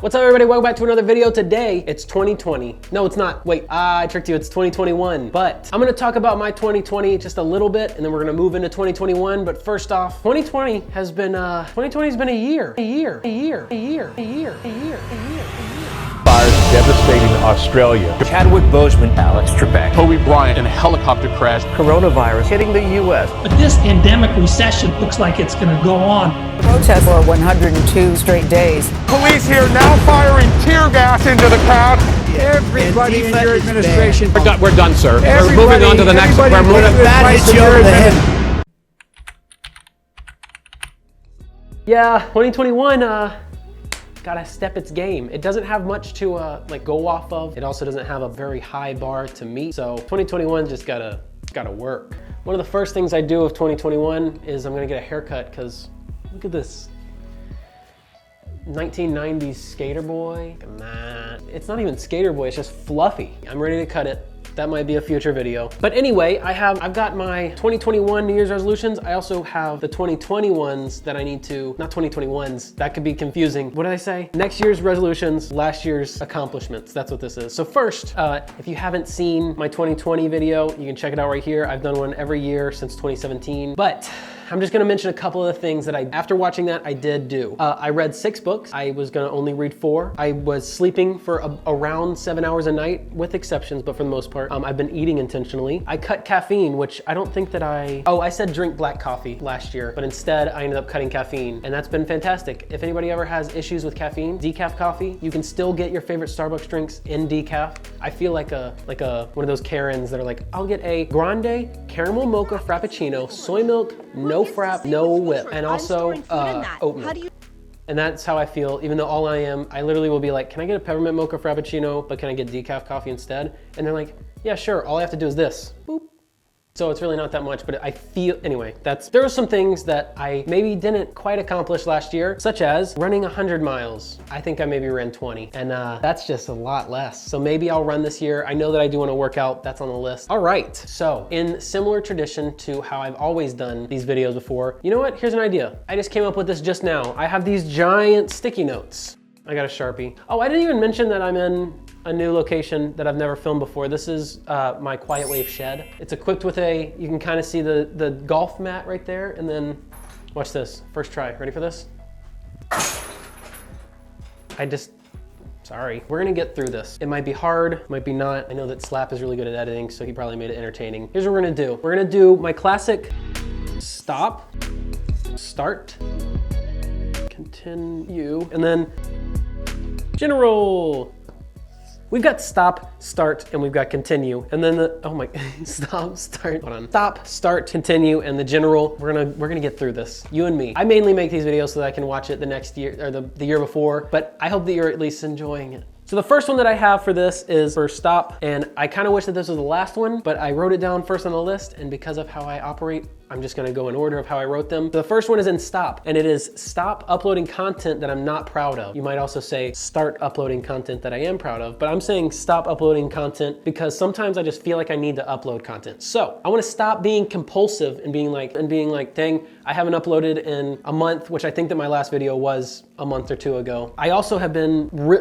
What's up everybody, welcome back to another video. Today, it's 2020. No, it's not, wait, I tricked you, it's 2021. But I'm gonna talk about my 2020 just a little bit, and then we're gonna move into 2021. But first off, 2020 has been, 2020's been a year. Fires devastating Australia. Chadwick Boseman, Alex Trebek, Kobe Bryant in a helicopter crash. Coronavirus hitting the U.S. But this endemic recession looks like it's going to go on. Protests for 102 straight days. Police here now firing tear gas into the crowd. everybody in your administration. We're done, sir. We're moving on to the next. We're moving. That is your head. Yeah, 2021, gotta step its game. It doesn't have much to like go off of. It also doesn't have a very high bar to meet. So 2021 just gotta work. One of the first things I do of 2021 is I'm gonna get a haircut, because look at this. 1990s skater boy. Nah, it's not even skater boy, it's just fluffy. I'm ready to cut it. That might be a future video. But anyway, I've got my 2021 New Year's resolutions. I also have the 2020 ones that I need to, not 2021s, that could be confusing. What did I say? Next year's resolutions, last year's accomplishments. That's what this is. So first, if you haven't seen my 2020 video, you can check it out right here. I've done one every year since 2017. But I'm just gonna mention a couple of the things that after watching that, I did do. I read 6 books. I was gonna only read 4. I was sleeping for around 7 hours a night, with exceptions, but for the most part. I've been eating intentionally. I cut caffeine, which I don't think that I said drink black coffee last year, but instead I ended up cutting caffeine, and that's been fantastic. If anybody ever has issues with caffeine, decaf coffee, you can still get your favorite Starbucks drinks in decaf. I feel like one of those Karens that are like, I'll get a grande caramel mocha frappuccino, soy milk, no frap, no whip, and also oat milk. And that's how I feel, even though I literally will be like, can I get a peppermint mocha frappuccino, but can I get decaf coffee instead? And they're like, yeah, sure, all I have to do is this, boop. So it's really not that much, but I feel, anyway, there were some things that I maybe didn't quite accomplish last year, such as running 100 miles. I think I maybe ran 20, and that's just a lot less. So maybe I'll run this year. I know that I do want to work out, that's on the list. All right, so in similar tradition to how I've always done these videos before, you know what, here's an idea. I just came up with this just now. I have these giant sticky notes. I got a Sharpie. Oh, I didn't even mention that I'm in a new location that I've never filmed before. This is my Quiet Wave shed. It's equipped with you can kind of see the golf mat right there, and then watch this, first try. Ready for this? Sorry. We're gonna get through this. It might be hard, might be not. I know that Slap is really good at editing, so he probably made it entertaining. Here's what we're gonna do. We're gonna do my classic stop, start, continue, and then general. We've got stop, start, and we've got continue. And then stop, start, hold on. Stop, start, continue, and the general. We're gonna get through this, you and me. I mainly make these videos so that I can watch it the next year, or the year before, but I hope that you're at least enjoying it. So the first one that I have for this is for stop, and I kind of wish that this was the last one, but I wrote it down first on the list, and because of how I operate, I'm just gonna go in order of how I wrote them. The first one is in stop, and it is stop uploading content that I'm not proud of. You might also say start uploading content that I am proud of, but I'm saying stop uploading content because sometimes I just feel like I need to upload content. So I wanna stop being compulsive and being like, dang, I haven't uploaded in a month, which I think that my last video was a month or 2 ago. I also have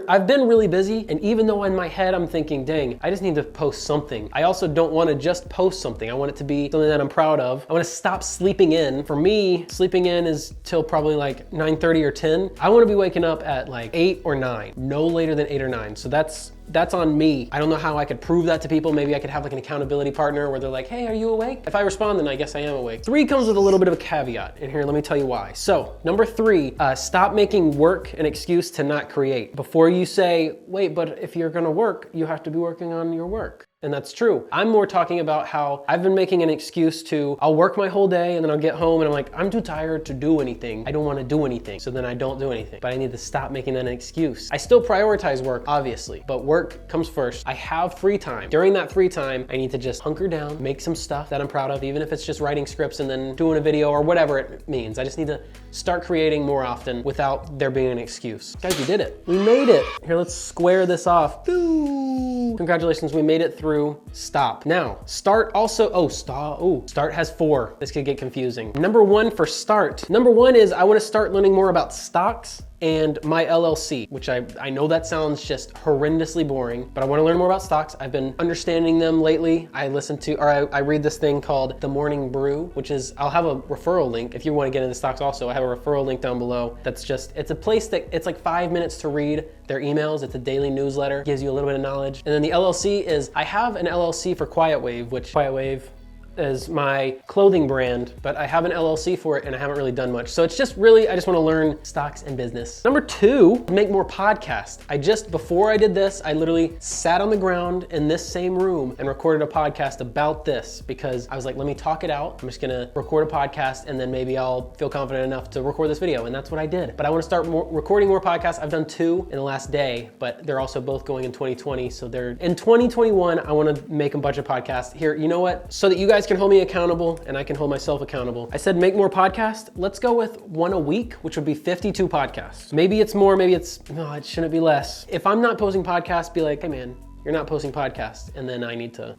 I've been really busy, and even though in my head I'm thinking, dang, I just need to post something. I also don't wanna just post something. I want it to be something that I'm proud of. I wanna stop sleeping in. For me, sleeping in is till probably like 9:30 or 10. I wanna be waking up at like 8 or 9, no later than 8 or 9. So that's on me. I don't know how I could prove that to people. Maybe I could have like an accountability partner where they're like, hey, are you awake? If I respond, then I guess I am awake. 3 comes with a little bit of a caveat, and here, let me tell you why. So, number 3, stop making work an excuse to not create. Before you say, wait, but if you're gonna work, you have to be working on your work. And that's true. I'm more talking about how I've been making an excuse to, I'll work my whole day and then I'll get home and I'm like, I'm too tired to do anything. I don't want to do anything. So then I don't do anything. But I need to stop making that an excuse. I still prioritize work, obviously, but work comes first. I have free time. During that free time, I need to just hunker down, make some stuff that I'm proud of, even if it's just writing scripts and then doing a video or whatever it means. I just need to start creating more often without there being an excuse. Guys, we did it. We made it. Here, let's square this off. Boo! Congratulations, we made it through stop. Now, start also, start has 4. This could get confusing. Number 1 for start. Number 1 is I want to start learning more about stocks and my LLC, which I know that sounds just horrendously boring, but I want to learn more about stocks. I've been understanding them lately. I read this thing called The Morning Brew, which is, I'll have a referral link if you want to get into stocks also. I have a referral link down below. It's a place that it's like 5 minutes to read their emails. It's a daily newsletter, gives you a little bit of knowledge. And then the LLC is, I have an LLC for Quiet Wave, which Quiet Wave is my clothing brand, but I have an LLC for it and I haven't really done much. So it's just really, I just want to learn stocks and business. Number 2, make more podcasts. Before I did this, I literally sat on the ground in this same room and recorded a podcast about this because I was like, let me talk it out. I'm just gonna record a podcast and then maybe I'll feel confident enough to record this video. And that's what I did. But I want to start recording more podcasts. I've done 2 in the last day, but they're also both going in 2020. So they're in 2021, I want to make a bunch of podcasts. Here, you know what? So that you guys can hold me accountable and I can hold myself accountable. I said make more podcasts. Let's go with 1 a week, which would be 52 podcasts. Maybe it's more, maybe no, it shouldn't be less. If I'm not posting podcasts, be like, hey man, you're not posting podcasts. And then I need to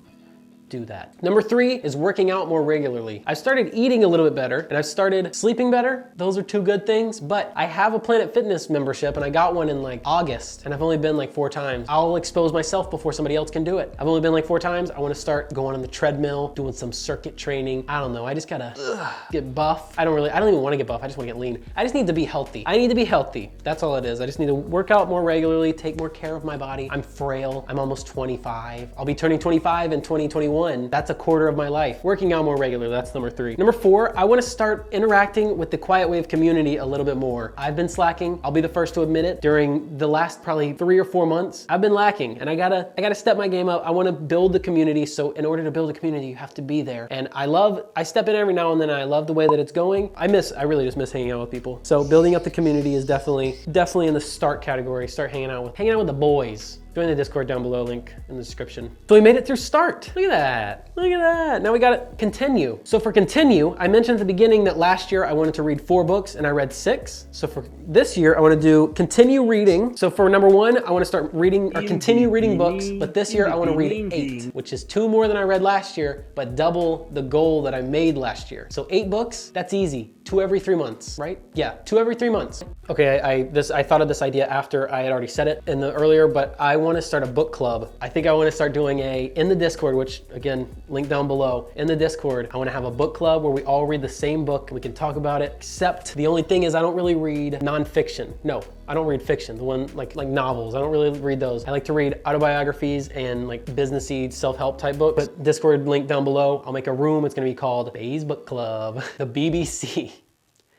do that. Number 3 is working out more regularly. I've started eating a little bit better and I've started sleeping better. Those are 2 good things, but I have a Planet Fitness membership and I got one in like August and I've only been like 4 times. I'll expose myself before somebody else can do it. I've only been like 4 times. I want to start going on the treadmill, doing some circuit training. I don't know. I just gotta get buff. I don't even want to get buff. I just want to get lean. I just need to be healthy. I need to be healthy. That's all it is. I just need to work out more regularly, take more care of my body. I'm frail. I'm almost 25. I'll be turning 25 in 2021. That's a quarter of my life. Working out more regularly, that's number 3. Number 4, I want to start interacting with the Quiet Wave community a little bit more. I've been slacking. I'll be the first to admit it. During the last probably 3 or 4 months, I've been lacking and I gotta step my game up. I want to build the community. So in order to build a community, you have to be there. And I step in every now and then. I love the way that it's going. I really just miss hanging out with people. So building up the community is definitely in the start category. Start hanging out with the boys. Join the Discord down below, link in the description. So we made it through start. Look at that. Look at that. Now we got to continue. So for continue, I mentioned at the beginning that last year I wanted to read 4 books and I read 6. So for this year, I want to do continue reading. So for number 1, I want to start reading or continue reading books, but this year I want to read 8, which is 2 more than I read last year, but double the goal that I made last year. So 8 books, that's easy. 2 every 3 months, right? Yeah, 2 every 3 months. Okay, I thought of this idea after I had already said it in the earlier, but I want to start a book club. I think I want to start doing in the Discord, which again, link down below. In the Discord, I want to have a book club where we all read the same book and we can talk about it, except the only thing is I don't really read nonfiction. No, I don't read fiction. The one like novels, I don't really read those. I like to read autobiographies and like businessy self-help type books. But Discord link down below. I'll make a room. It's going to be called Bay's Book Club, the BBC.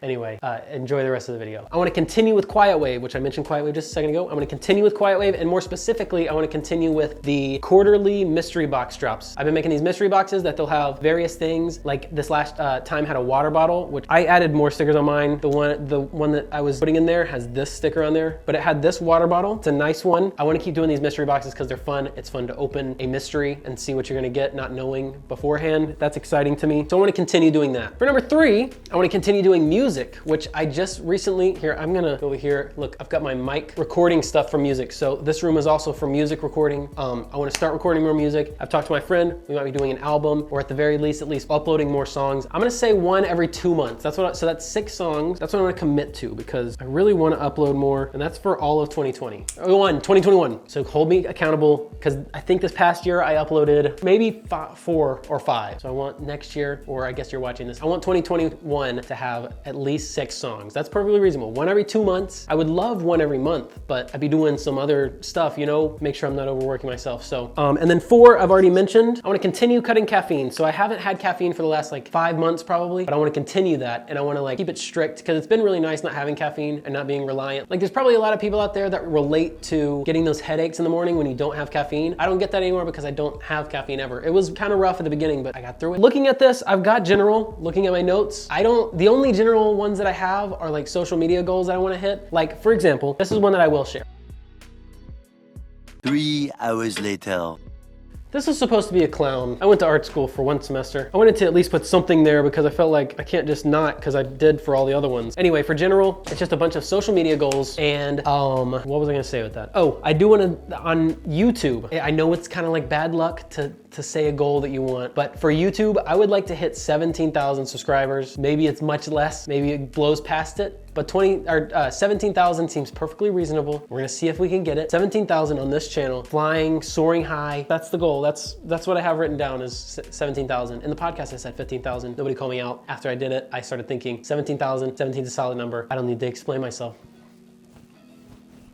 Anyway, enjoy the rest of the video. I want to continue with Quiet Wave, which I mentioned Quiet Wave just a second ago. I'm going to continue with Quiet Wave, and more specifically, I want to continue with the quarterly mystery box drops. I've been making these mystery boxes that they'll have various things. Like this last time had a water bottle, which I added more stickers on mine. The one that I was putting in there has this sticker on there, but it had this water bottle. It's a nice one. I want to keep doing these mystery boxes because they're fun. It's fun to open a mystery and see what you're going to get, not knowing beforehand. That's exciting to me. So I want to continue doing that. For number 3, I want to continue doing music, which I just recently, here, I'm gonna go over here. Look, I've got my mic recording stuff for music. So this room is also for music recording. I wanna start recording more music. I've talked to my friend, we might be doing an album, or at the very least, at least uploading more songs. I'm gonna say 1 every 2 months. So that's 6 songs. That's what I'm gonna commit to because I really wanna upload more, and that's for all of 2021. So hold me accountable, because I think this past year I uploaded maybe 4 or 5. So I want next year, or I guess you're watching this, I want 2021 to have at least 6 songs. That's perfectly reasonable. 1 every 2 months. I would love 1 every month, but I'd be doing some other stuff, make sure I'm not overworking myself. So, and then 4, I've already mentioned, I want to continue cutting caffeine. So I haven't had caffeine for the last like 5 months probably, but I want to continue that, and I want to like keep it strict because it's been really nice not having caffeine and not being reliant. Like there's probably a lot of people out there that relate to getting those headaches in the morning when you don't have caffeine. I don't get that anymore because I don't have caffeine ever. It was kind of rough at the beginning, but I got through it. Looking at this, I've got general, looking at my notes. The only general ones that I have are like social media goals that I want to hit. Like for example, this is one that I will share. 3 hours later. This was supposed to be a clown. I went to art school for 1 semester. I wanted to at least put something there because I felt like I can't just not, because I did for all the other ones. Anyway, for general, it's just a bunch of social media goals. And what was I gonna say with that? Oh, I do want to, on YouTube, I know it's kind of like bad luck to to say a goal that you want. But for YouTube, I would like to hit 17,000 subscribers. Maybe it's much less, maybe it blows past it, but 17,000 seems perfectly reasonable. We're gonna see if we can get it. 17,000 on this channel, flying, soaring high. That's the goal. That's what I have written down is 17,000. In the podcast, I said 15,000. Nobody called me out. After I did it, I started thinking 17,000, 17 is a solid number. I don't need to explain myself.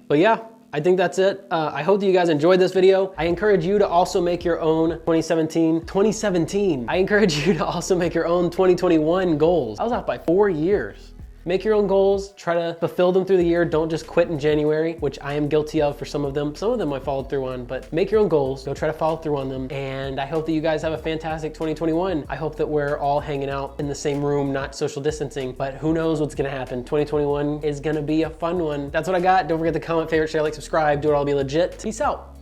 But yeah, I think that's it. I hope that you guys enjoyed this video. I encourage you to also make your own 2017. I encourage you to also make your own 2021 goals. I was off by 4 years. Make your own goals, try to fulfill them through the year. Don't just quit in January, which I am guilty of for some of them. Some of them I followed through on, but make your own goals, go try to follow through on them. And I hope that you guys have a fantastic 2021. I hope that we're all hanging out in the same room, not social distancing, but who knows what's gonna happen. 2021 is gonna be a fun one. That's what I got. Don't forget to comment, favorite, share, like, subscribe, do it all, be legit. Peace out.